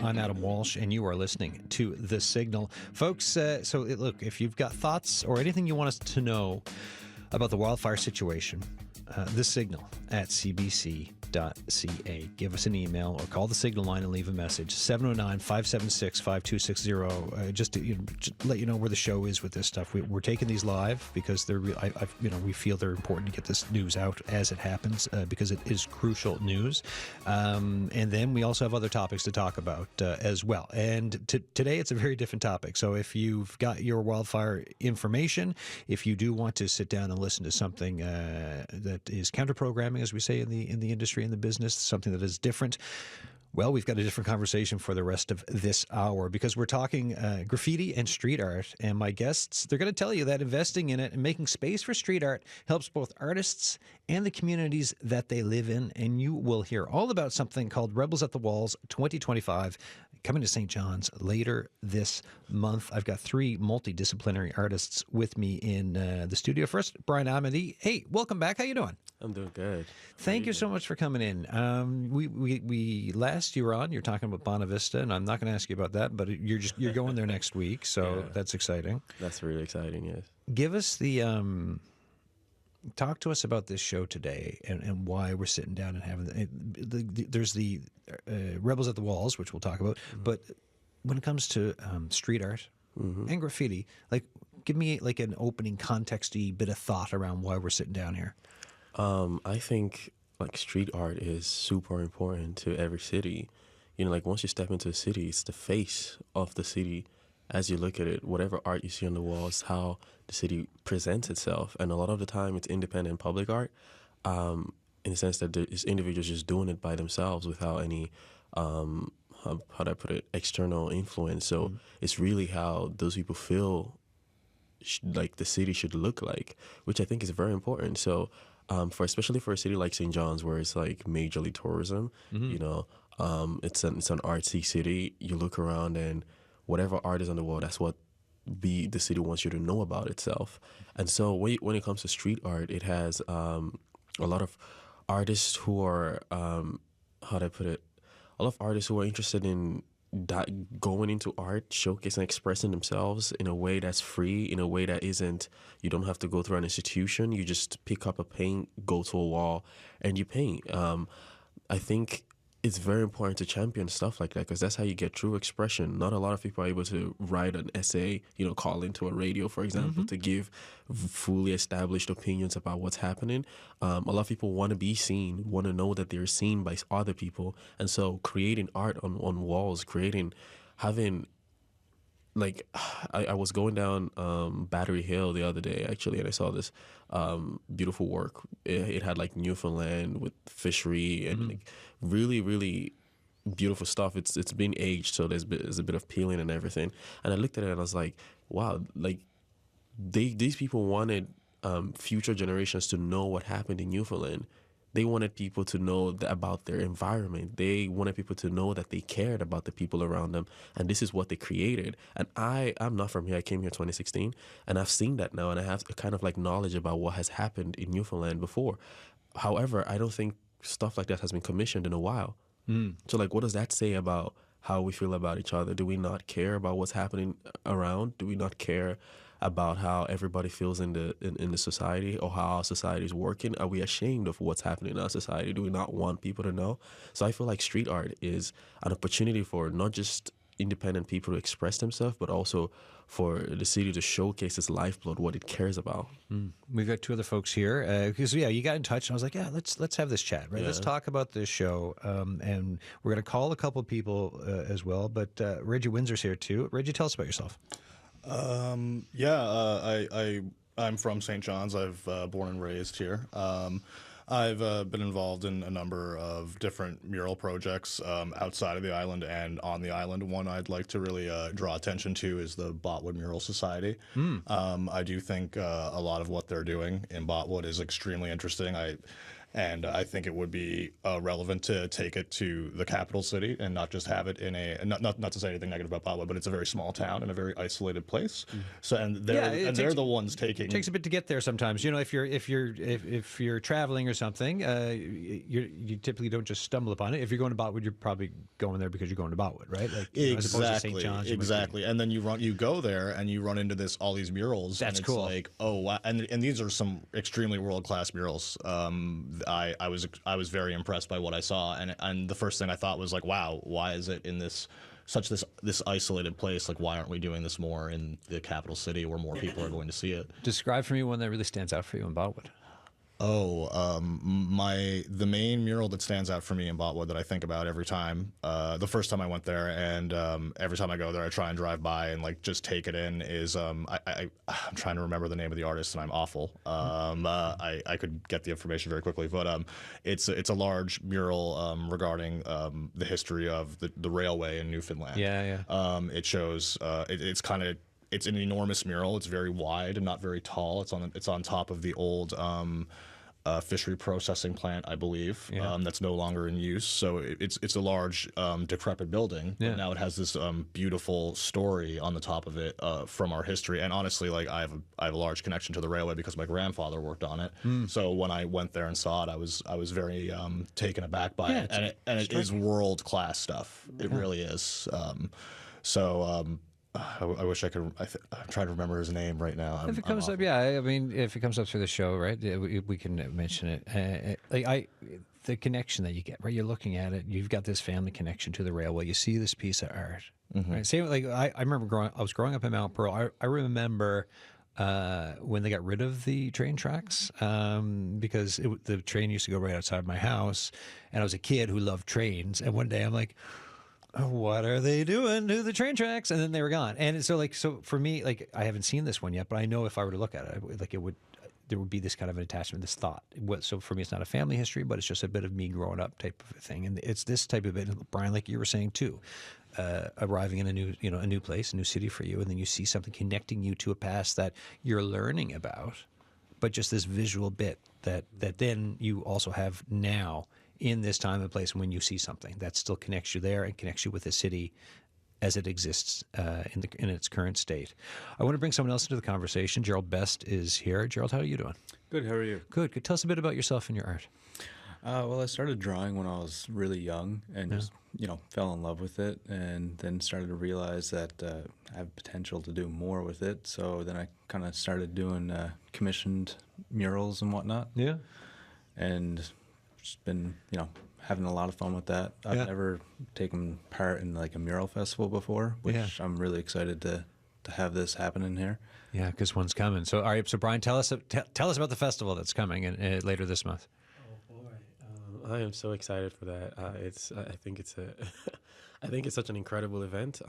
I'm Adam Walsh, and you are listening to The Signal. Folks, look, if you've got thoughts or anything you want us to know about the wildfire situation, The Signal at cbc.ca. Give us an email or call the Signal line and leave a message. 709-576-5260. Just to let you know where the show is with this stuff. We're taking these live because we feel they're important to get this news out as it happens because it is crucial news. And then we also have other topics to talk about as well. And today it's a very different topic. So if you've got your wildfire information, if you do want to sit down and listen to something that is counter-programming, as we say in the industry, in the business, something that is different, well, we've got a different conversation for the rest of this hour because we're talking graffiti and street art. And my guests, they're going to tell you that investing in it and making space for street art helps both artists and the communities that they live in. And you will hear all about something called Rebels at the Walls 2025 coming to St. John's later this month. I've got three multidisciplinary artists with me in the studio. First, Brian Amadi. Hey, welcome back. How you doing? I'm doing good. Thank you so much for coming in. We last you were on, you're talking about Bonavista, and I'm not going to ask you about that, but you're going there next week, so that's exciting. That's really exciting, yes. Give us talk to us about this show today and why we're sitting down and having there's the Rebels at the Walls, which we'll talk about, but when it comes to street art and graffiti, like give me like an opening contexty bit of thought around why we're sitting down here. I think like street art is super important to every city. You know, like once you step into a city, it's the face of the city. As you look at it, whatever art you see on the walls, how the city presents itself. And a lot of the time it's independent public art, in the sense that it's individuals just doing it by themselves without any, how do I put it, external influence. So it's really how those people feel like the city should look like, which I think is very important. So especially for a city like St. John's, where it's like majorly tourism, you know, it's an artsy city. You look around and whatever art is on the wall, that's what the city wants you to know about itself. And so when it comes to street art, it has a lot of artists who are, how do I put it, a lot of artists who are interested in going into art, showcasing, expressing themselves in a way that's free, in a way that isn't, you don't have to go through an institution. You just pick up a paint, go to a wall, and you paint. I think it's very important to champion stuff like that because that's how you get true expression. Not a lot of people are able to write an essay, you know, call into a radio, for example, to give fully established opinions about what's happening. A lot of people want to be seen, want to know that they're seen by other people. And so creating art on walls, having, like, I was going down Battery Hill the other day, actually, and I saw this beautiful work. It had, like, Newfoundland with fishery and, like, really, really beautiful stuff. It's been aged, so there's a bit of peeling and everything. And I looked at it and I was like, wow, like, these people wanted future generations to know what happened in Newfoundland. They wanted people to know about their environment. They wanted people to know that they cared about the people around them. And this is what they created. And I'm not from here. I came here 2016. And I've seen that now. And I have a kind of like knowledge about what has happened in Newfoundland before. However, I don't think stuff like that has been commissioned in a while. So like, what does that say about how we feel about each other? Do we not care about what's happening around? Do we not care about how everybody feels in the society or how our society is working? Are we ashamed of what's happening in our society? Do we not want people to know? So I feel like street art is an opportunity for not just independent people to express themselves, but also for the city to showcase its lifeblood, what it cares about. We've got two other folks here because you got in touch and I was like, let's have this chat, right? Let's talk about this show, and we're going to call a couple of people as well. But Reggie Windsor's here too. Reggie, tell us about yourself. I'm from St. John's. I've born and raised here. I've been involved in a number of different mural projects outside of the island and on the island. One I'd like to really draw attention to is the Botwood Mural Society. I do think a lot of what they're doing in Botwood is extremely interesting. And I think it would be relevant to take it to the capital city and not just have it in not to say anything negative about Botwood, but it's a very small town in a very isolated place. So they're the ones taking. It takes a bit to get there sometimes. If you're traveling or something, you typically don't just stumble upon it. If you're going to Botwood, you're probably going there because you're going to Botwood, right? Like as opposed to St. John's. Exactly. And then you go there and you run into all these murals. That's and it's cool. Like, oh wow, and these are some extremely world-class murals. I was very impressed by what I saw, and the first thing I thought was like, wow, why is it in this isolated place? Like, why aren't we doing this more in the capital city where more people are going to see it? Describe for me one that really stands out for you in Botwood. The main mural that stands out for me in Botwood that I think about every time, the first time I went there, and every time I go there, I try and drive by and like just take it in. Is I'm trying to remember the name of the artist, and I'm awful. I could get the information very quickly, but it's a large mural regarding the history of the railway in Newfoundland. Yeah. It shows it's an enormous mural. It's very wide and not very tall. It's on top of the old fishery processing plant, I believe, that's no longer in use. So it's a large decrepit building. Yeah. But now it has this beautiful story on the top of it from our history. And honestly, like I have a large connection to the railway because my grandfather worked on it. So when I went there and saw it, I was very taken aback by it. And it is world-class stuff. It really is. I wish I could. I'm trying to remember his name right now. If it comes up, I mean, if it comes up through the show, right, we can mention it. The connection that you get, right? You're looking at it. You've got this family connection to the railway. You see this piece of art. Right? Same like I remember I was growing up in Mount Pearl. I remember when they got rid of the train tracks because the train used to go right outside my house, and I was a kid who loved trains. And one day I'm like, what are they doing to the train tracks? And then they were gone. And so for me, like I haven't seen this one yet, but I know if I were to look at it, there would be this kind of an attachment, this thought. So for me, it's not a family history, but it's just a bit of me growing up type of a thing. And it's this type of it, Brian, like you were saying too, arriving in a new place, a new city for you, and then you see something connecting you to a past that you're learning about, but just this visual bit that then you also have now in this time and place when you see something that still connects you there and connects you with the city as it exists in its current state. I want to bring someone else into the conversation. Gerald Best is here. Gerald, how are you doing? Good, how are you? Good. Tell us a bit about yourself and your art. Well, I started drawing when I was really young and just, fell in love with it, and then started to realize that I have potential to do more with it. So then I kind of started doing commissioned murals and whatnot. Yeah. And just been, having a lot of fun with that. I've never taken part in like a mural festival before, which I'm really excited to have this happen in here. Yeah, because one's coming. So, all right. So, Brian, tell us about the festival that's coming later this month. Oh boy, I am so excited for that. I think it's such an incredible event.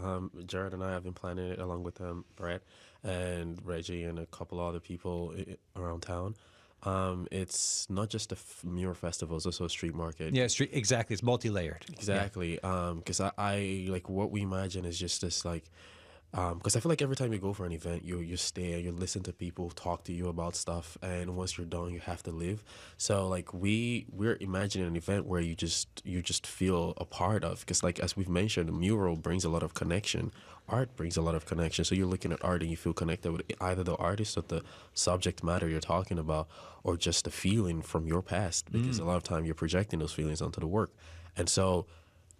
Gerald and I have been planning it along with Brett and Reggie and a couple other people around town. It's not just a mural festival; it's also a street market. Yeah, exactly. It's multi-layered. Exactly. Because I like what we imagine is just this like. Because I feel like every time you go for an event, you stay, you listen to people talk to you about stuff, and once you're done, you have to leave. So like we're imagining an event where you just feel a part of. Because like as we've mentioned, a mural brings a lot of connection. Art brings a lot of connection. So you're looking at art and you feel connected with either the artist or the subject matter you're talking about, or just the feeling from your past. Because a lot of time you're projecting those feelings onto the work, and so.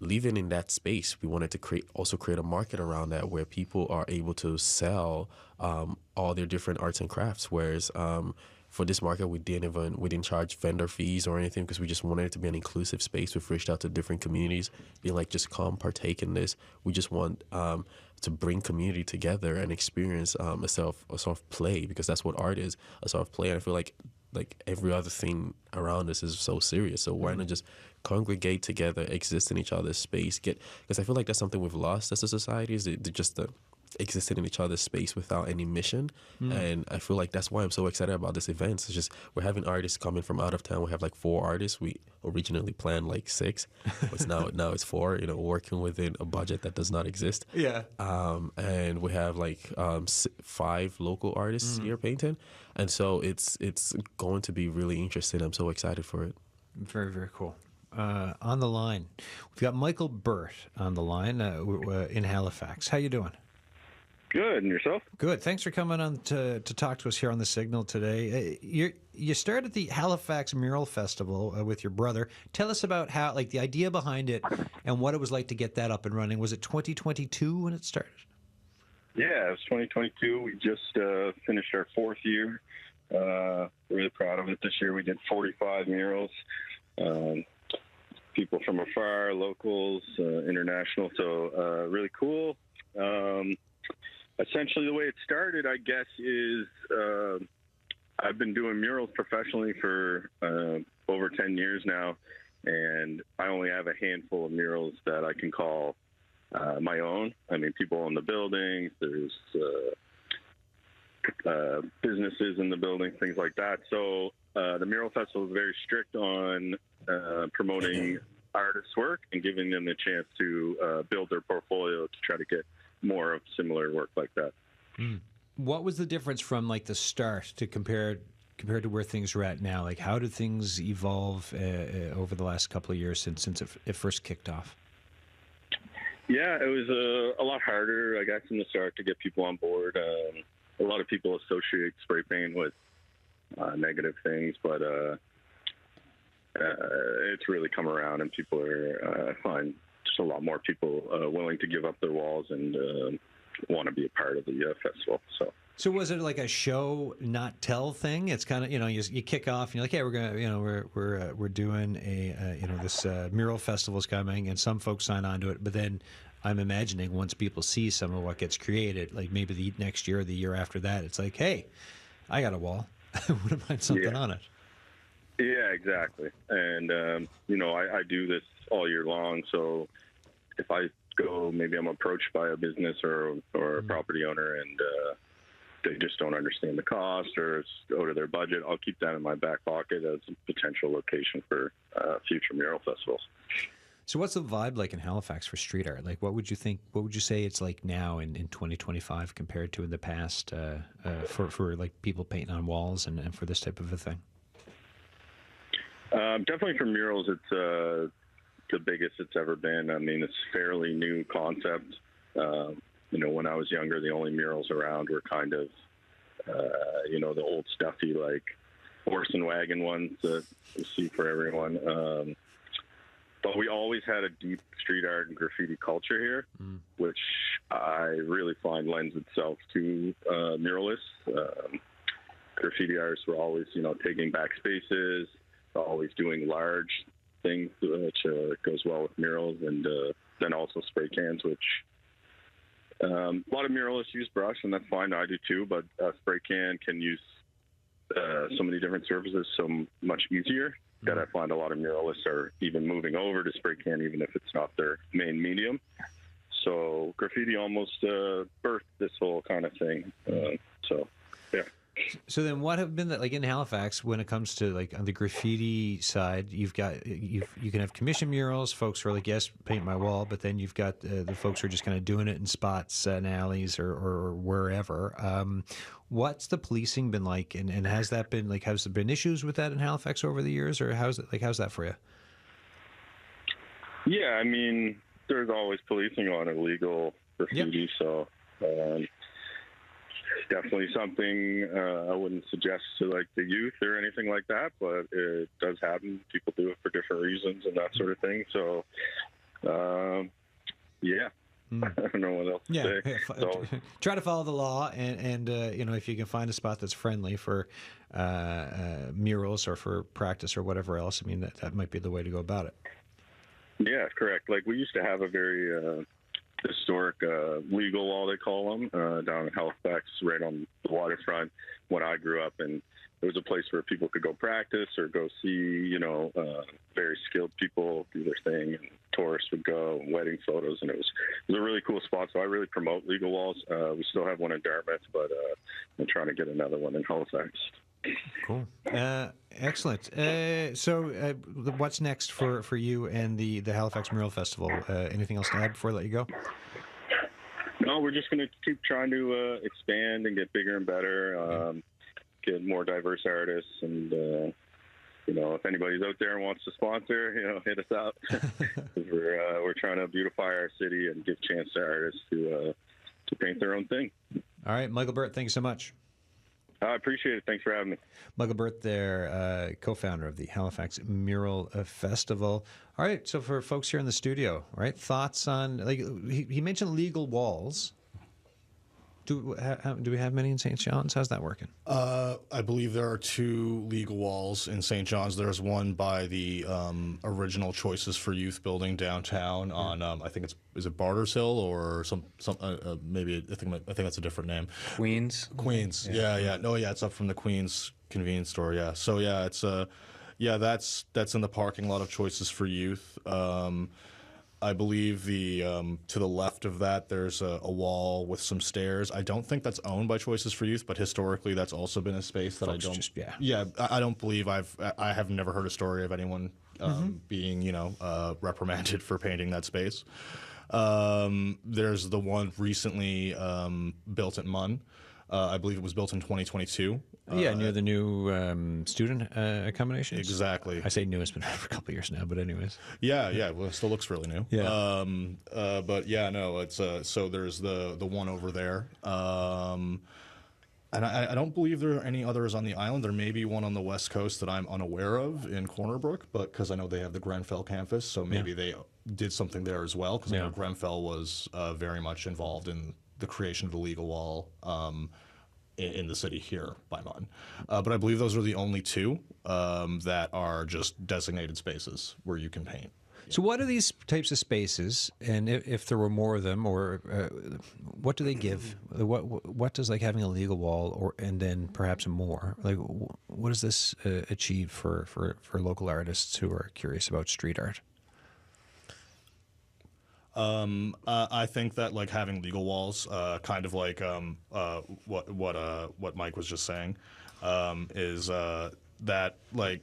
Living in that space, we wanted to create a market around that where people are able to sell all their different arts and crafts. Whereas for this market, we didn't charge vendor fees or anything because we just wanted it to be an inclusive space. We've reached out to different communities, being like, just come partake in this. We just want to bring community together and experience a sort of play, because that's what art is, a sort of play. And I feel like every other thing around us is so serious. So why not just congregate together, exist in each other's space, because I feel like that's something we've lost as a society, is just the existing in each other's space without any mission. And I feel like that's why I'm so excited about this event. It's just we're having artists coming from out of town. We have like 4 artists. We originally planned like 6, but now it's 4, working within a budget that does not exist. Yeah. And we have like 5 local artists here painting. And so it's going to be really interesting. I'm so excited for it. Very, very cool. On the line, we've got Michael Burt on the line in Halifax. How you doing? Good, and yourself? Good. Thanks for coming on to talk to us here on the Signal today. You started the Halifax Mural Festival with your brother. Tell us about how, like, the idea behind it and what it was like to get that up and running. Was it 2022 when it started? Yeah, it was 2022. We just finished our 4th year. Really proud of it. This year we did 45 murals. People from afar, locals, international. So really cool. Essentially, the way it started, I guess, is I've been doing murals professionally for over 10 years now, and I only have a handful of murals that I can call my own. I mean, people own the buildings, there's businesses in the building, things like that. So the Mural Festival is very strict on promoting artists' work and giving them the chance to build their portfolio to try to get more of similar work like that. What was the difference from like the start to compared to where things are at now? Like, how did things evolve over the last couple of years since it first kicked off? Yeah, it was a lot harder, I guess, in the start to get people on board. A lot of people associate spray paint with negative things, but it's really come around, and people are find just a lot more people willing to give up their walls and want to be a part of the festival. So was it like a show not tell thing? It's kind of, you kick off and you're like, hey, we're gonna we're doing a this mural festival's coming, and some folks sign on to it, but then I'm imagining once people see some of what gets created, like maybe the next year or the year after that, it's like, hey, I got a wall. Wouldn't mind something on it. Yeah, exactly. And I do this all year long, so if I go, maybe I'm approached by a business or a property owner, and they just don't understand the cost or it's out of their budget, I'll keep that in my back pocket as a potential location for future mural festivals. So what's the vibe like in Halifax for street art? Like, what would you say it's like now in 2025 compared to in the past for like people painting on walls and for this type of a thing? Definitely for murals, it's the biggest it's ever been. I mean, it's a fairly new concept. When I was younger, the only murals around were kind of, the old stuffy, like horse and wagon ones that you see for everyone. But we always had a deep street art and graffiti culture here, which I really find lends itself to muralists. Graffiti artists were always, taking back spaces, always doing large things, which goes well with murals, and then also spray cans, which a lot of muralists use brush, and that's fine. I do too, but spray can use so many different surfaces so much easier that I find a lot of muralists are even moving over to spray can, even if it's not their main medium. So graffiti almost birthed this whole kind of thing. Yeah. So then, what have been that like in Halifax when it comes to like on the graffiti side? You can have commission murals, folks who are like, yes, paint my wall, but then you've got the folks who are just kind of doing it in spots and alleys or wherever. What's the policing been like, and has that been like? Has there been issues with that in Halifax over the years, or how's that for you? Yeah, I mean, there's always policing on illegal graffiti, so. Definitely something I wouldn't suggest to like the youth or anything like that, but it does happen. People do it for different reasons and that sort of thing. So, I don't know what else to say. So, try to follow the law, and if you can find a spot that's friendly for murals or for practice or whatever else, I mean that might be the way to go about it. Yeah, correct. Like we used to have a very historic legal wall, they call them, down in Halifax, right on the waterfront when I grew up, and it was a place where people could go practice or go see, very skilled people do their thing, and tourists would go, and wedding photos, and it was a really cool spot. So I really promote legal walls. We still have one in Dartmouth, but I'm trying to get another one in Halifax. Cool. Excellent. So what's next for you and the Halifax Mural Festival? Anything else to add before I let you go? No, we're just going to keep trying to expand and get bigger and better, get more diverse artists, and if anybody's out there and wants to sponsor, hit us up. 'Cause we're trying to beautify our city and give chance to artists to paint their own thing. All right, Michael Burt, thank you so much. I appreciate it. Thanks for having me. Michael Burt there, co-founder of the Halifax Mural Festival. All right, so for folks here in the studio, right, thoughts on, like, he mentioned legal walls. Do we have many in St. John's? How's that working? I believe there are 2 legal walls in St. John's. There's one by the original Choices for Youth building downtown on I think is it Barters Hill or some maybe I think that's a different name. Queens. Yeah. No, yeah, it's up from the Queens convenience store. Yeah. So yeah, it's that's in the parking lot of Choices for Youth. I believe to the left of that, there's a wall with some stairs. I don't think that's owned by Choices for Youth, but historically, that's also been a space that Folks I don't. just- yeah. Yeah, I don't believe I have never heard a story of anyone being reprimanded for painting that space. There's the one recently built at Munn. I believe it was built in 2022. Yeah, near the new student accommodations. Exactly. I say new, it's been around for a couple of years now, but anyways. Yeah. Well, it still looks really new. Yeah. But yeah, no, it's so there's the one over there. And I don't believe there are any others on the island. There may be one on the west coast that I'm unaware of in Corner Brook, but because I know they have the Grenfell campus, so maybe they did something there as well. Because I know Grenfell was very much involved in the creation of the legal wall in the city here by Munn. But I believe those are the only 2 that are just designated spaces where you can paint. So what are these types of spaces, and if there were more of them, or what do they give? What does like having a legal wall, and then perhaps more, like what does this achieve for local artists who are curious about street art? I think that like having legal walls, kind of like what Mike was just saying, is that like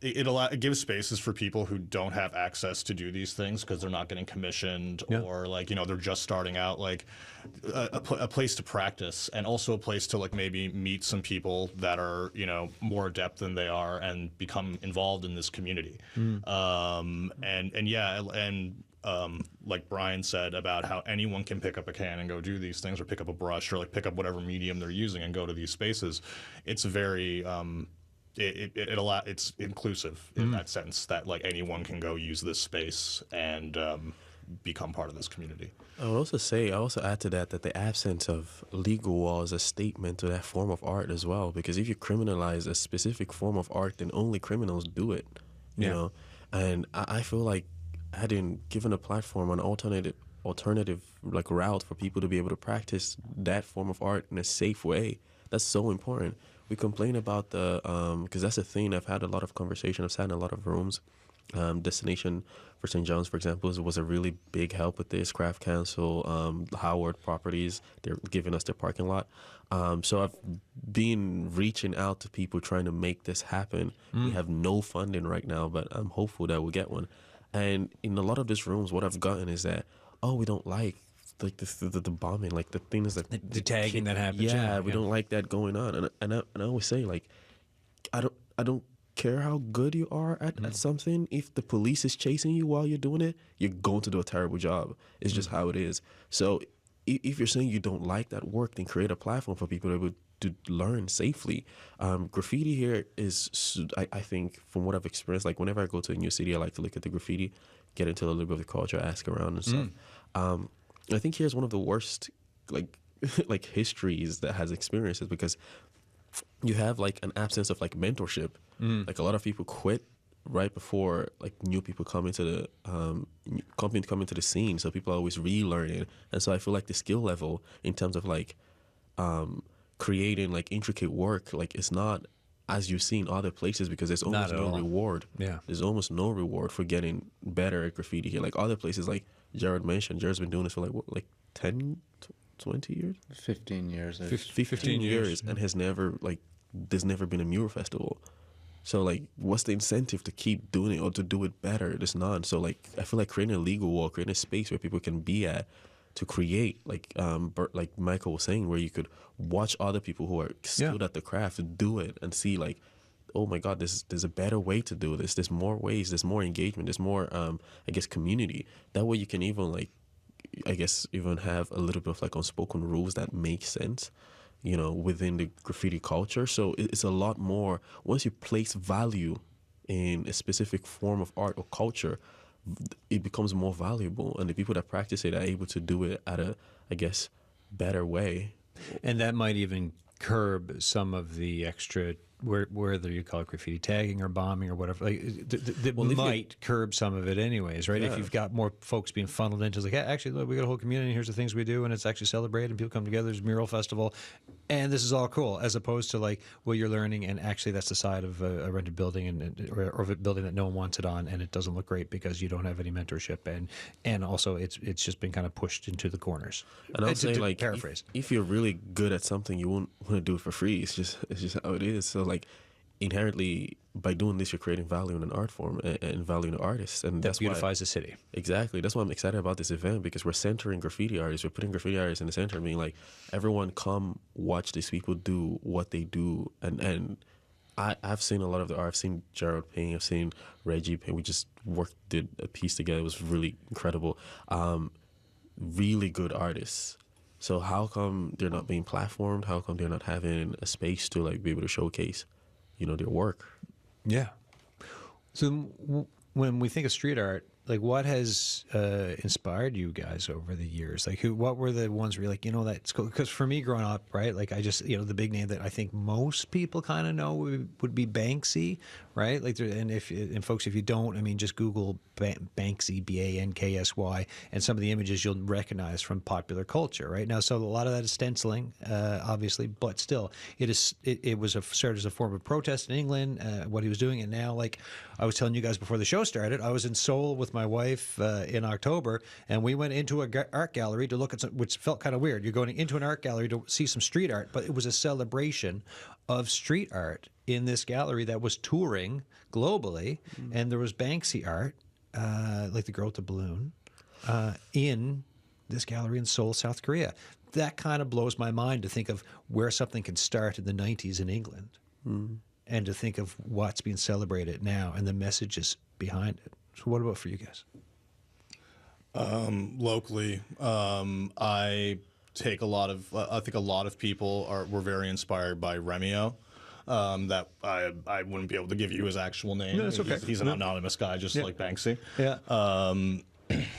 it gives spaces for people who don't have access to do these things because they're not getting commissioned or like they're just starting out, like a place to practice, and also a place to like maybe meet some people that are more adept than they are and become involved in this community. Like Brian said about how anyone can pick up a can and go do these things, or pick up a brush, or like pick up whatever medium they're using and go to these spaces. It's very it's inclusive in that sense that like anyone can go use this space and become part of this community. I would also add to that the absence of legal wall is a statement to that form of art as well, because if you criminalize a specific form of art, then only criminals do it, you know? And I feel like given a platform, an alternative like route for people to be able to practice that form of art in a safe way, that's so important. We complain about because that's a thing. I've had a lot of conversation. I've sat in a lot of rooms. Destination for St. John's, for example, was a really big help with this. Craft Council, Howard Properties, they're giving us their parking lot. So I've been reaching out to people trying to make this happen. We have no funding right now, but I'm hopeful that we'll get one. And in a lot of these rooms, what I've gotten is that, we don't like the bombing, like the things that The tagging that happens. Yeah, we don't like that going on. And I always say, like, I don't care how good you are at something. If the police is chasing you while you're doing it, you're going to do a terrible job. It's just how it is. So if you're saying you don't like that work, then create a platform for people to learn safely. Graffiti here is, I think, from what I've experienced, like whenever I go to a new city, I like to look at the graffiti, get into a little bit of the culture, ask around and stuff. I think here's one of the worst like histories that has experiences, because you have like an absence of like mentorship. Like a lot of people quit right before like new people come into the scene, so people are always relearning. And so I feel like the skill level in terms of like creating like intricate work, like it's not as you see in other places, because there's almost no reward. There's almost no reward for getting better at graffiti here. Like other places, like Gerald mentioned, Gerald's been doing this for like 10, 20 years? 15 years. 15 years, and has never, like, there's never been a mural festival. So, like, what's the incentive to keep doing it or to do it better? There's none. So, like, I feel like creating a legal wall, creating a space where people can be at to create, like Burt, like Michael was saying, where you could watch other people who are skilled at the craft do it and see, like, oh my God, there's a better way to do this. There's more ways. There's more engagement. There's more, I guess, community. That way you can even like, I guess, even have a little bit of like unspoken rules that make sense, you know, within the graffiti culture. So it's a lot more, once you place value in a specific form of art or culture, it becomes more valuable. And the people that practice it are able to do it at a, I guess, better way. And that might even curb some of the extra, whether you call it graffiti tagging or bombing or whatever, like, that might curb some of it anyways, right? Yeah. If you've got more folks being funneled into, like, hey, actually, look, we got a whole community, here's the things we do, and it's actually celebrated, and people come together, there's a Mural Festival, and this is all cool, as opposed to, like, well, you're learning, and actually that's the side of a rented building or of a building that no one wants it on, and it doesn't look great because you don't have any mentorship, and also it's just been kind of pushed into the corners. And I'll say, like, paraphrase. if you're really good at something, you won't want to do it for free. It's just how it is. So, like, inherently, by doing this, you're creating value in an art form and value in the artist, and That beautifies the city. Exactly. That's why I'm excited about this event, because we're centering graffiti artists. We're putting graffiti artists in the center, being like, everyone come watch these people do what they do. And I've seen a lot of the art. I've seen Gerald paint. I've seen Reggie paint. We just did a piece together. It was really incredible. Really good artists. So how come they're not being platformed? How come they're not having a space to like be able to showcase, you know, their work? Yeah. So when we think of street art, like, what has inspired you guys over the years? Like, what were the ones where you're like, you know, that's cool? Because for me growing up, right, like, I just, you know, the big name that I think most people kind of know would be Banksy, right? Like, and folks, if you don't, I mean, just Google Banksy, Banksy, and some of the images you'll recognize from popular culture, right? Now, so a lot of that is stenciling, obviously, but still, it was started as a form of protest in England, what he was doing, and now, like, I was telling you guys before the show started, I was in Seoul with my wife in October, and we went into an art gallery to look at which felt kind of weird. You're going into an art gallery to see some street art, but it was a celebration of street art in this gallery that was touring globally, and there was Banksy art, like the girl with the balloon, in this gallery in Seoul, South Korea. That kind of blows my mind to think of where something can start in the 90s in England, and to think of what's being celebrated now and the messages behind it. So what about for you guys? Locally, I think a lot of people were very inspired by Remo. That I wouldn't be able to give you his actual name. No, that's okay. He's an anonymous guy, just like Banksy. Yeah.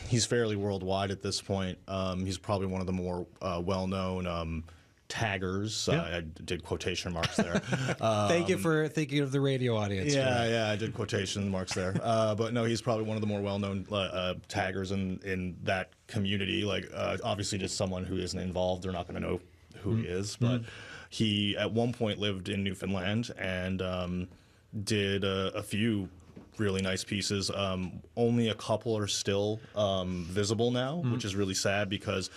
He's fairly worldwide at this point. He's probably one of the more well-known taggers. I did quotation marks there. Thank you for thinking of the radio audience. Yeah, I did quotation marks there. But no, he's probably one of the more well-known taggers in that community. Like, obviously, just someone who isn't involved, they're not going to know who he is. But he, at one point, lived in Newfoundland and did a few really nice pieces. Only a couple are still visible now, which is really sad because,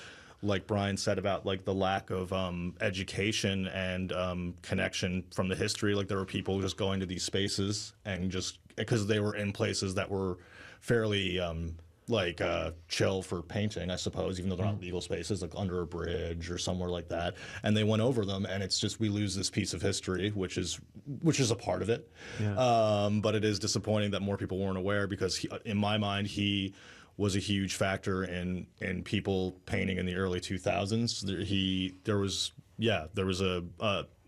like Brian said about like the lack of education and connection from the history, like there were people just going to these spaces and just because they were in places that were fairly chill for painting, I suppose, even though they're not legal spaces, like under a bridge or somewhere like that. And they went over them, and it's just we lose this piece of history, which is a part of it. Yeah. But it is disappointing that more people weren't aware because, in my mind, he was a huge factor in people painting in the early 2000s. There was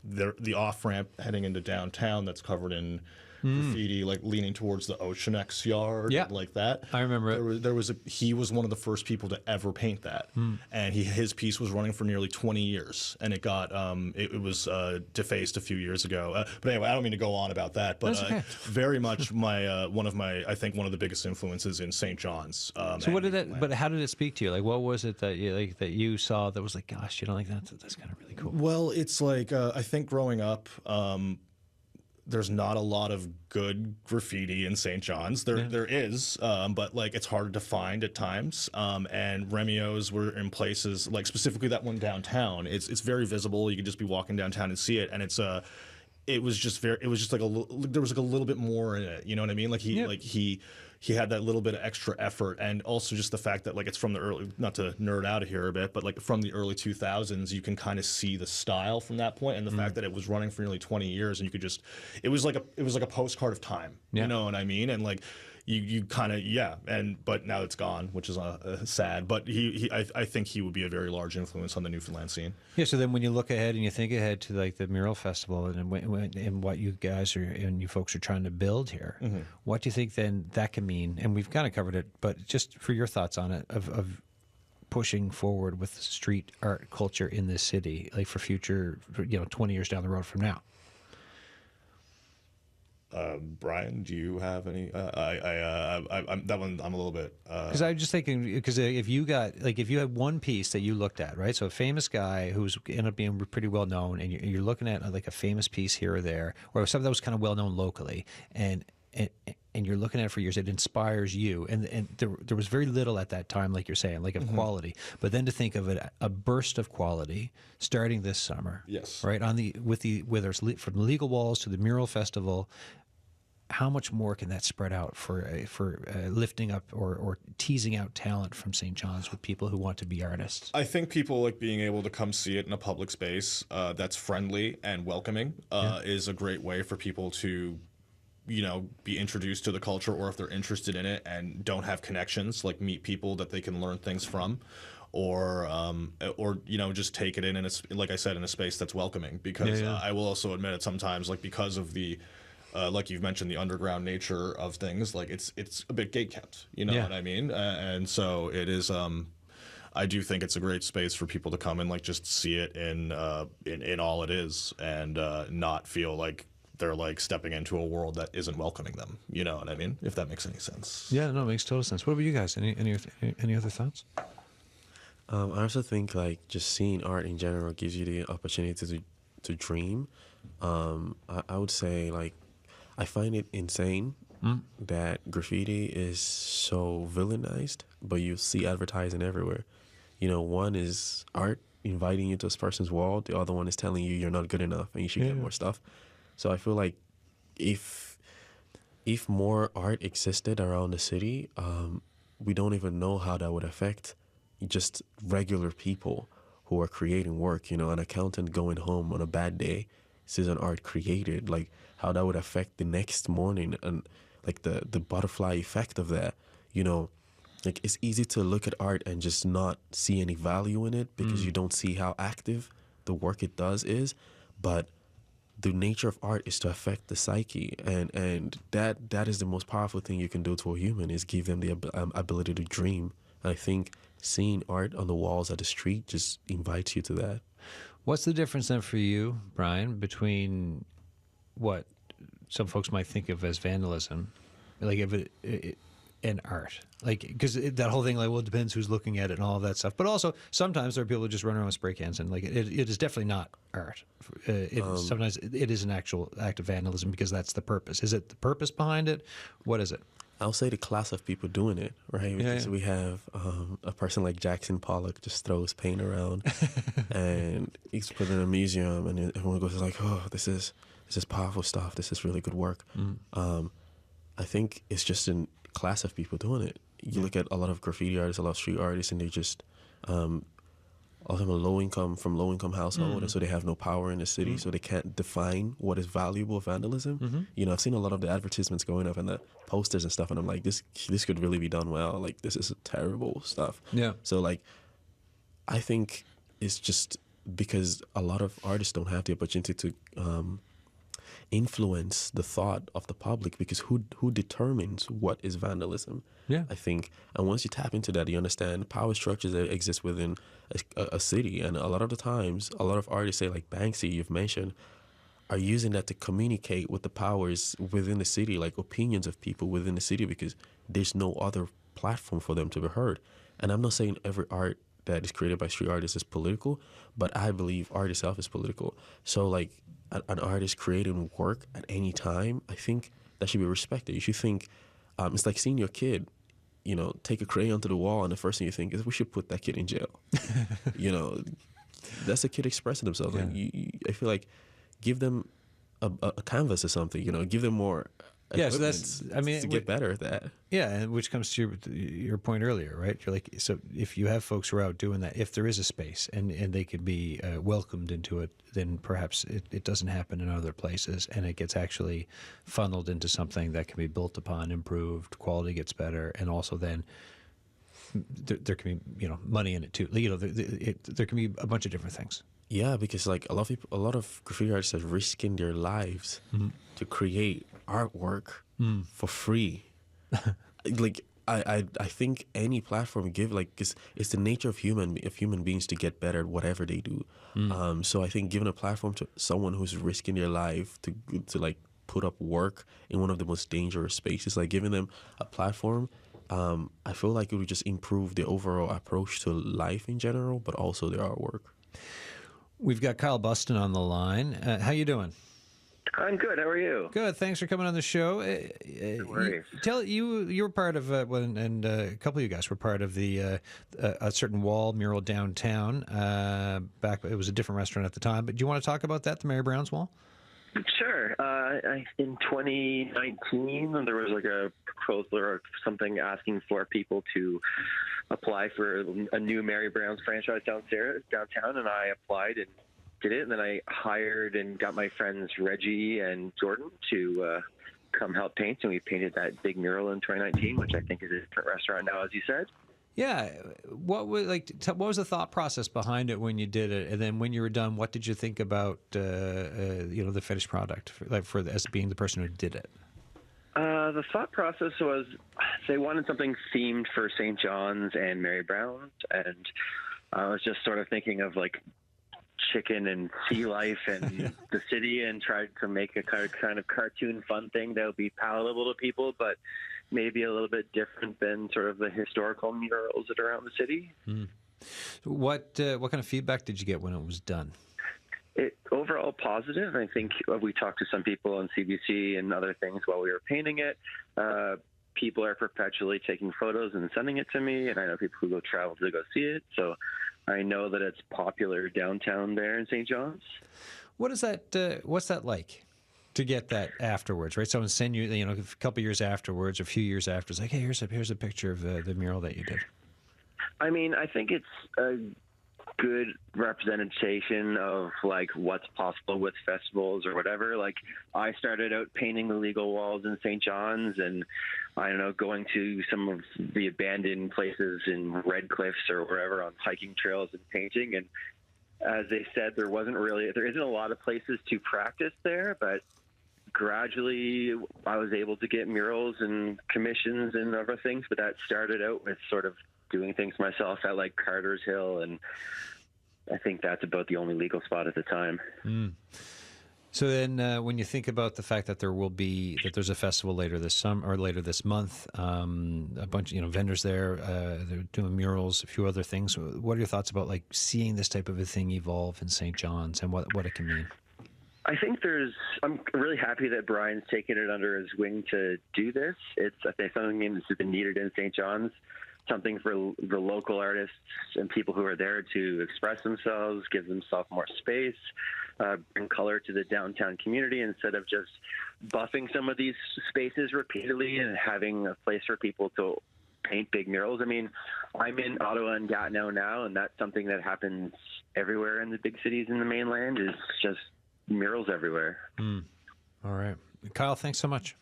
the off ramp heading into downtown that's covered in graffiti, like leaning towards the Ocean X yard, like that. I remember it. He was one of the first people to ever paint that, and his piece was running for nearly 20 years, and it got it was defaced a few years ago. But anyway, I don't mean to go on about that, but very much one of the biggest influences in St. John's. So what did that? But how did it speak to you? Like, what was it that you saw that was like, gosh, you know, like that's kind of really cool. Well, it's like I think growing up. There's not a lot of good graffiti in St. John's. There is, but like it's hard to find at times. And Remo's were in places like specifically that one downtown. It's very visible. You can just be walking downtown and see it. And it was just like there was like a little bit more in it. You know what I mean? Like he had that little bit of extra effort, and also just the fact that like it's from the early, not to nerd out of here a bit, but like from the early 2000s, you can kind of see the style from that point, and the fact that it was running for nearly 20 years, and you could just, it was like a postcard of time. You know what I mean? And like you kind of but now it's gone, which is sad. But I think he would be a very large influence on the Newfoundland scene. Yeah. So then, when you look ahead and you think ahead to like the Mural Festival and what you guys and you folks are trying to build here, what do you think then that can mean? And we've kind of covered it, but just for your thoughts on it of pushing forward with street art culture in this city, like for future, 20 years down the road from now. Brian, do you have any? I'm that one. I'm a little bit. Because I'm just thinking, because if you had one piece that you looked at, right? So a famous guy who's ended up being pretty well known, and you're looking at like a famous piece here or there, or something that was kind of well known locally, and you're looking at it for years, it inspires you. And there was very little at that time, like you're saying, like of quality. But then to think of it, a burst of quality starting this summer, yes, right? Whether it's from the Legal Walls to the Mural Festival. How much more can that spread out for lifting up or teasing out talent from St. John's with people who want to be artists? I think people like being able to come see it in a public space that's friendly and welcoming is a great way for people to, be introduced to the culture, or if they're interested in it and don't have connections, like meet people that they can learn things from. Or just take it in, and it's like I said, in a space that's welcoming. Because I will also admit it sometimes, like because of the like you've mentioned, the underground nature of things, like it's a bit gatekept, what I mean? And so it is, I do think it's a great space for people to come and like just see it in all it is, and not feel like they're like stepping into a world that isn't welcoming them. You know what I mean? If that makes any sense. Yeah, no, it makes total sense. What about you guys? Any other thoughts? I also think like just seeing art in general gives you the opportunity to dream. I would say like, I find it insane that graffiti is so villainized, but you see advertising everywhere. One is art inviting you to this person's wall. The other one is telling you you're not good enough and you should get more stuff. So I feel like if more art existed around the city, we don't even know how that would affect just regular people who are creating work. An accountant going home on a bad day sees an art created, like how that would affect the next morning, and like the butterfly effect of that. Like it's easy to look at art and just not see any value in it because you don't see how active the work it does is. But the nature of art is to affect the psyche, and that is the most powerful thing you can do to a human, is give them the ability to dream. And I think seeing art on the walls of the street just invites you to that. What's the difference then for you, Brian, between what some folks might think of as vandalism, like if it and art? Like, because that whole thing, like, well, it depends who's looking at it and all of that stuff. But also, sometimes there are people who just run around with spray cans, and like it is definitely not art. Sometimes it is an actual act of vandalism because that's the purpose. Is it the purpose behind it? What is it? I'll say the class of people doing it, right? Because we have a person like Jackson Pollock just throws paint around, and he's put it in a museum, and everyone goes like, "Oh, this is powerful stuff. This is really good work." I think it's just a class of people doing it. You look at a lot of graffiti artists, a lot of street artists, and they just all of them are low income household, and so they have no power in the city, so they can't define what is valuable vandalism. I've seen a lot of the advertisements going up and the posters and stuff, and I'm like, this could really be done well. Like, this is terrible stuff. Yeah. So like, I think it's just because a lot of artists don't have the opportunity to influence the thought of the public, because who determines what is vandalism? Yeah, I think, and once you tap into that, you understand power structures that exist within a city, and a lot of the times, a lot of artists, say like Banksy, you've mentioned, are using that to communicate with the powers within the city, like opinions of people within the city, because there's no other platform for them to be heard. And I'm not saying every art that is created by street artists is political, but I believe art itself is political. So like an artist creating work at any time, I think that should be respected. You should think, it's like seeing your kid, take a crayon to the wall, and the first thing you think is, we should put that kid in jail. That's a kid expressing themselves. Yeah. I feel like give them a canvas or something. Give them more. Yeah, so that's, I mean, to get better at that. Yeah, and which comes to your point earlier, right? You're like, so if you have folks who are out doing that, if there is a space and they can be welcomed into it, then perhaps it doesn't happen in other places, and it gets actually funneled into something that can be built upon, improved, quality gets better, and also then there can be money in it too. There can be a bunch of different things. Yeah, because like a lot of graffiti artists are risking their lives to create artwork for free. Like I think any platform it's the nature of human beings to get better at whatever they do. So I think giving a platform to someone who's risking their life to like put up work in one of the most dangerous spaces, like giving them a platform, I feel like it would just improve the overall approach to life in general, but also their artwork. We've got Kyle Bustin on the line. How you doing? I'm good. How are you? Good. Thanks for coming on the show. No worries. You were part of and a couple of you guys were part of the a certain wall mural downtown. Back, it was a different restaurant at the time. But do you want to talk about that, the Mary Brown's wall? Sure. In 2019, there was like a proposal or something asking for people to apply for a new Mary Brown's franchise downtown, and I applied and did it. And then I hired and got my friends Reggie and Jordan to come help paint, and we painted that big mural in 2019, which I think is a different restaurant now, as you said. Yeah. What was the thought process behind it when you did it, and then when you were done, what did you think about the finished product, as being the person who did it? The thought process was they wanted something themed for St. John's and Mary Brown's, and I was just sort of thinking of like chicken and sea life and the city, and tried to make a kind of cartoon fun thing that would be palatable to people, but maybe a little bit different than sort of the historical murals that are around the city. What kind of feedback did you get when it was done? Overall positive. I think we talked to some people on CBC and other things while we were painting it. People are perpetually taking photos and sending it to me, and I know people who go travel to go see it. So I know that it's popular downtown there in St. John's. What is that? What's that like to get that afterwards? Right, someone send you, a couple years afterwards, or a few years after, it's like, hey, here's a picture of the mural that you did. I mean, I think it's a good representation of like what's possible with festivals or whatever. Like, I started out painting the legal walls in St. John's, and I don't know, going to some of the abandoned places in Red Cliffs or wherever on hiking trails and painting. And as they said, there isn't a lot of places to practice there, but gradually I was able to get murals and commissions and other things. But that started out with sort of doing things myself at like Carter's Hill, and I think that's about the only legal spot at the time. So then, when you think about the fact that there's a festival later this summer or later this month, a bunch of vendors there, they're doing murals, a few other things. What are your thoughts about like seeing this type of a thing evolve in St. John's and what it can mean? I think I'm really happy that Brian's taken it under his wing to do this. I think something that's been needed in St. John's. Something for the local artists and people who are there to express themselves, give themselves more space, bring color to the downtown community instead of just buffing some of these spaces repeatedly and having a place for people to paint big murals. I mean, I'm in Ottawa and Gatineau now, and that's something that happens everywhere in the big cities in the mainland, is just murals everywhere. All right. Kyle, thanks so much.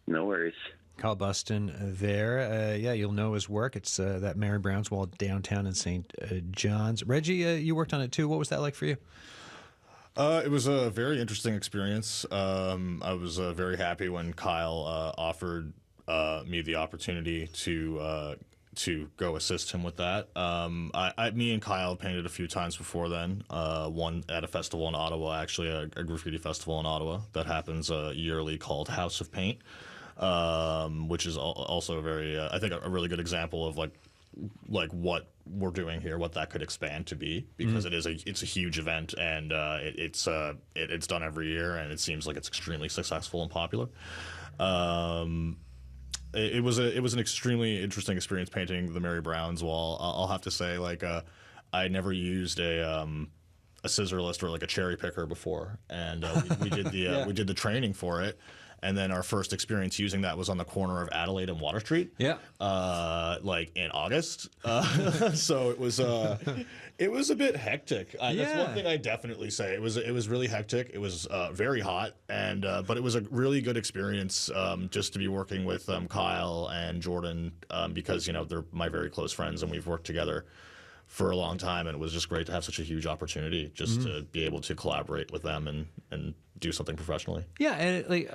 No worries. Kyle Bustin there. You'll know his work. It's that Mary Brown's wall downtown in St. John's. Reggie, you worked on it too. What was that like for you? It was a very interesting experience. I was very happy when Kyle offered me the opportunity to go assist him with that. Me and Kyle painted a few times before then. One at a festival in Ottawa, actually a graffiti festival in Ottawa that happens yearly called House of Paint. Which is also very, I think, a really good example of like what we're doing here, what that could expand to be, because it's a huge event, and it's done every year, and it seems like it's extremely successful and popular. It was an extremely interesting experience painting the Mary Brown's wall. I'll have to say, like, I never used a a scissorlist or like a cherry picker before, and we did the we did the training for it. And then our first experience using that was on the corner of Adelaide and Water Street. Yeah. Like in August. So it was a bit hectic. That's one thing I definitely say. It was really hectic. It was very hot, and but it was a really good experience just to be working with Kyle and Jordan because they're my very close friends and we've worked together for a long time, and it was just great to have such a huge opportunity just to be able to collaborate with them and do something professionally. Yeah, and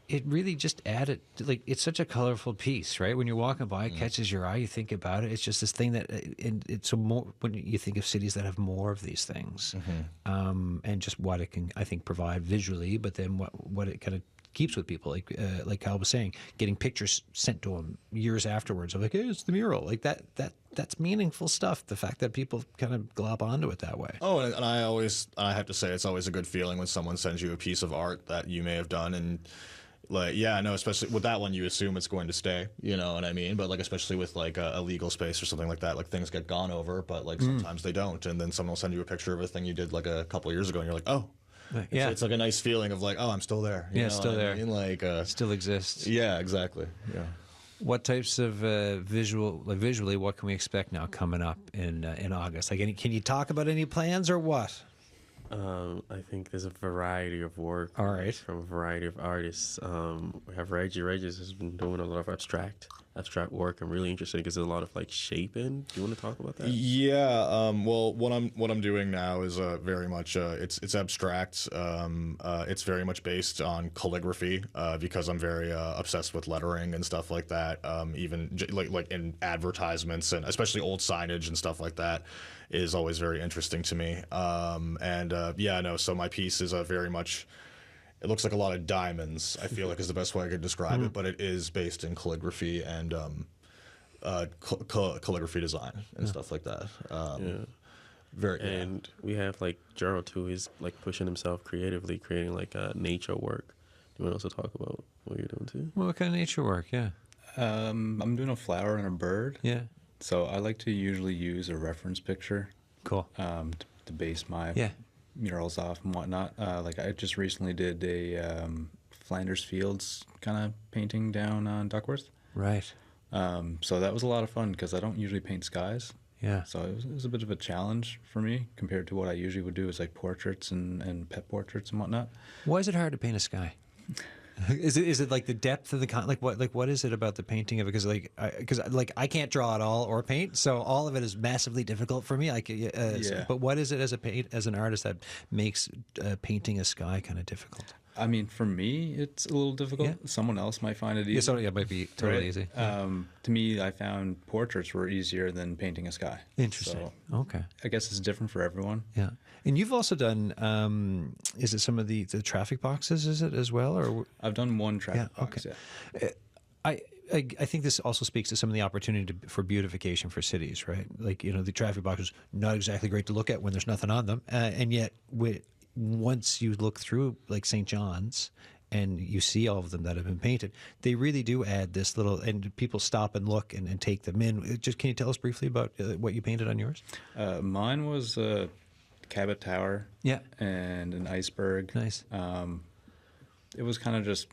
it really just added, it's such a colorful piece, right? When you're walking by, it catches your eye, you think about it. It's just this thing that, it's a more, when you think of cities that have more of these things, and just what it can, I think, provide visually, but then what it kind of keeps with people, like Kyle was saying, getting pictures sent to them years afterwards of hey, it's the mural, that's meaningful stuff. The fact that people kind of glop onto it that way. Oh, and I have to say, it's always a good feeling when someone sends you a piece of art that you may have done, and especially with that one, you assume it's going to stay, you know what I mean? But especially with a legal space or something like that, things get gone over, but sometimes they don't, and then someone will send you a picture of a thing you did a couple of years ago, and you're like, oh. Yeah, it's like a nice feeling of oh, I'm still there. You know still there. I mean? Still exists. Yeah, exactly. Yeah. What types of visually, what can we expect now coming up in August? Can you talk about any plans or what? I think there's a variety of work. All right. From a variety of artists. We have Reggie. Reggie has been doing a lot of abstract work. I'm really interested because there's a lot of shaping. Do you want to talk about that? Yeah. Well, what I'm doing now is very much it's abstract. It's very much based on calligraphy because I'm very obsessed with lettering and stuff like that. Even like in advertisements and especially old signage and stuff like that is always very interesting to me. So my piece is very much. It looks like a lot of diamonds, I feel is the best way I could describe it, but it is based in calligraphy and calligraphy design and stuff like that. And we have Gerald too. He's pushing himself creatively, creating nature work. Do you want to also talk about what you're doing too? Well, what kind of nature work? Yeah. I'm doing a flower and a bird. Yeah. So I like to usually use a reference picture. Cool. To base my murals off and whatnot. I just recently did a Flanders Fields kind of painting down on Duckworth. Right. So that was a lot of fun because I don't usually paint skies. Yeah. So it was a bit of a challenge for me compared to what I usually would do is portraits and pet portraits and whatnot. Why is it hard to paint a sky? Is it the depth of the what is it about the painting of it? Because I can't draw at all or paint, so all of it is massively difficult for me. But what is it as an artist that makes painting a sky kind of difficult? I mean, for me, it's a little difficult. Yeah. Someone else might find it easy. It might be totally easy. To me, I found portraits were easier than painting a sky. Interesting. So okay. I guess it's different for everyone. Yeah. And you've also done, is it some of the traffic boxes, is it as well? Or I've done one traffic box, yeah. I think this also speaks to some of the opportunity for beautification for cities, right? The traffic boxes, not exactly great to look at when there's nothing on them. And yet, once you look through St. John's and you see all of them that have been painted, they really do add this little, and people stop and look and take them in. Just can you tell us briefly about what you painted on yours? Mine was a Cabot Tower, yeah, and an iceberg. Nice. It was kind of just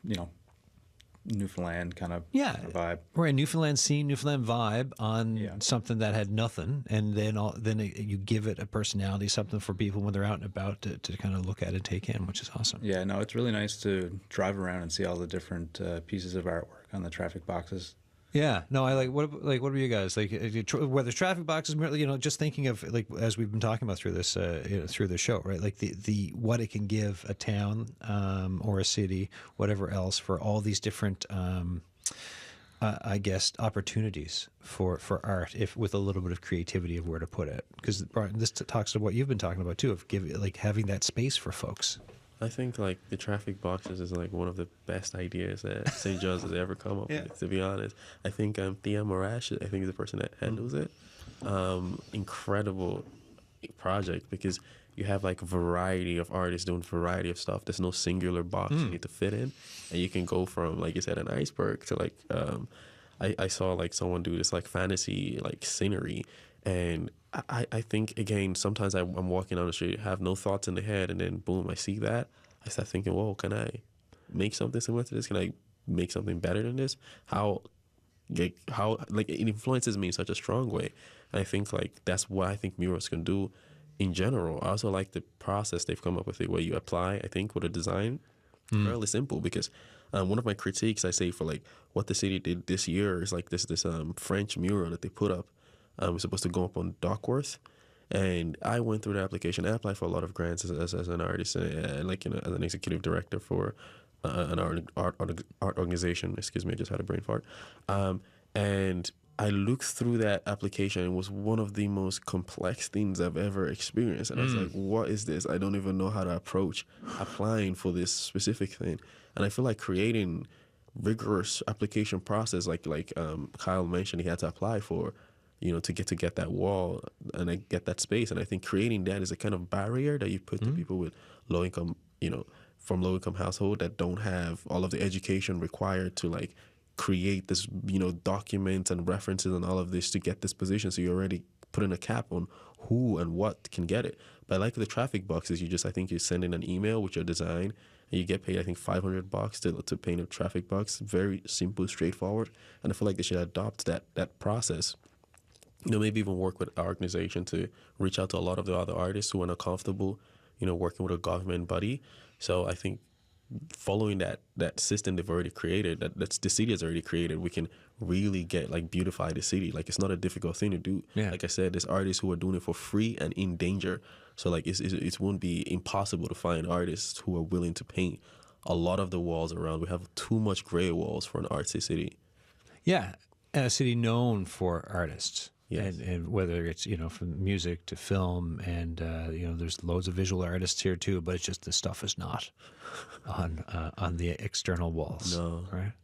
Newfoundland kind of vibe. Or a Newfoundland scene, Newfoundland vibe on something that had nothing, and then you give it a personality, something for people when they're out and about to kind of look at and take in, which is awesome. Yeah, no, it's really nice to drive around and see all the different pieces of artwork on the traffic boxes. Yeah, no, I what are you guys whether traffic boxes, just thinking of as we've been talking about through this through the show, right? The what it can give a town or a city, whatever else, for all these different I guess opportunities for art, if with a little bit of creativity of where to put it, because this talks to what you've been talking about too, of having that space for folks. I think the traffic boxes is one of the best ideas that St. John's has ever come up with, to be honest. I think Thea Morash, I think is the person that handles it. Incredible project because you have a variety of artists doing a variety of stuff. There's no singular box you need to fit in, and you can go from you said an iceberg to I saw someone do this fantasy scenery, and I think, again, sometimes I'm walking down the street, have no thoughts in the head, and then boom, I see that. I start thinking, whoa, can I make something similar to this? Can I make something better than this? How like it influences me in such a strong way. And I think like that's what I think murals can do in general. I also like the process they've come up with, it where you apply, I think, with a design. Fairly simple, because one of my critiques I say for like what the city did this year is like this French mural that they put up. Was supposed to go up on Dockworth, and I went through the application. I applied for a lot of grants as an artist, like, you know, as an executive director for an art organization. Excuse me, I just had a brain fart. And I looked through that application. It was one of the most complex things I've ever experienced. And I was like, what is this? I don't even know how to approach applying for this specific thing. And I feel like creating rigorous application process, like Kyle mentioned, he had to apply for, you know, to get that wall and I get that space. And I think creating that is a kind of barrier that you put to people with low income, you know, from low income household that don't have all of the education required to like create this, you know, documents and references and all of this to get this position. So you're already putting a cap on who and what can get it. But like the traffic boxes, I think you send in an email with your design and you get paid, I think, $500 to paint a traffic box. Very simple, straightforward. And I feel like they should adopt that process. You know, maybe even work with our organization to reach out to a lot of the other artists who are not comfortable, you know, working with a government body. So I think following that system they've already created, that's the city has already created, we can really get like beautify the city. Like it's not a difficult thing to do. Yeah. Like I said, there's artists who are doing it for free and in danger. So like it won't be impossible to find artists who are willing to paint a lot of the walls around. We have too much gray walls for an artsy city. Yeah, and a city known for artists. Yes. And whether it's, you know, from music to film, and you know, there's loads of visual artists here too, but it's just the stuff is not on the external walls. No. Right.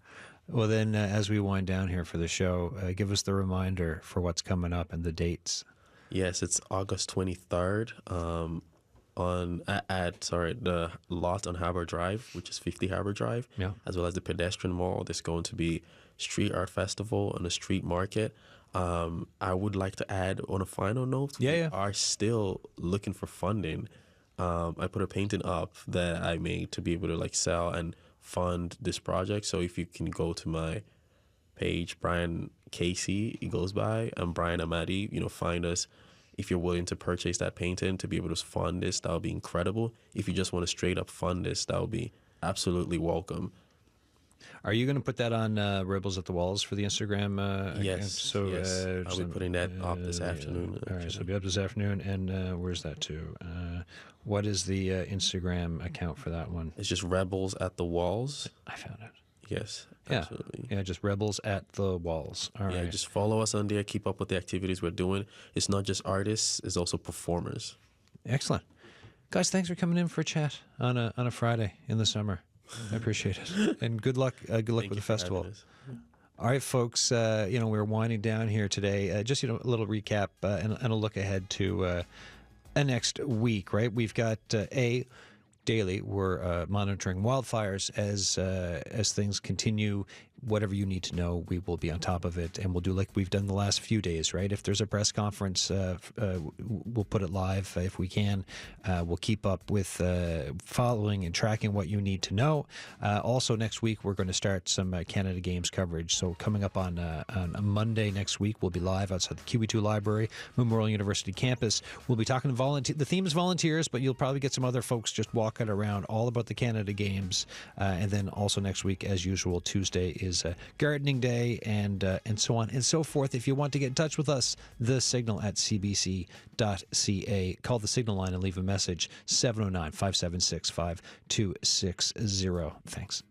Well, then, as we wind down here for the show, give us the reminder for what's coming up and the dates. Yes, it's August 23rd. The lot on Harbour Drive, which is 50 Harbour Drive, Yeah. as well as the pedestrian mall. There's going to be street art festival and a street market. I would like to add on a final note, we are still looking for funding. I put a painting up that I made to be able to like sell and fund this project. So if you can go to my page, Brian Casey, it goes by, and Brian Amadi, you know, find us. If you're willing to purchase that painting to be able to fund this, that would be incredible. If you just want to straight up fund this, that would be absolutely welcome. Are you going to put that on Rebels at the Walls for the Instagram? Yes. So yes. I'll be putting that up this afternoon. All right, so it'll be up this afternoon. And where's that to? What is the Instagram account for that one? It's just Rebels at the Walls. I found it. Yes, Yeah. absolutely. Yeah, just Rebels at the Walls. All right. Yeah, just follow us on there. Keep up with the activities we're doing. It's not just artists; it's also performers. Excellent, guys. Thanks for coming in for a chat on a Friday in the summer. I appreciate it, and good luck. Good luck with the festival. All right, folks. You know, we're winding down here today. Just, you know, a little recap and a look ahead to next week. Right, we've got daily. We're monitoring wildfires as things continue. Whatever you need to know, we will be on top of it, and we'll do like we've done the last few days, right? If there's a press conference, we'll put it live if we can. We'll keep up with following and tracking what you need to know. Also, next week, we're going to start some Canada Games coverage. So coming up on a Monday next week, we'll be live outside the QE2 Library, Memorial University campus. We'll be talking to the theme is volunteers, but you'll probably get some other folks just walking around all about the Canada Games. And then also next week, as usual, Tuesday is gardening day, and so on and so forth. If you want to get in touch with us, the signal at cbc.ca. Call the signal line and leave a message, 709-576-5260. Thanks.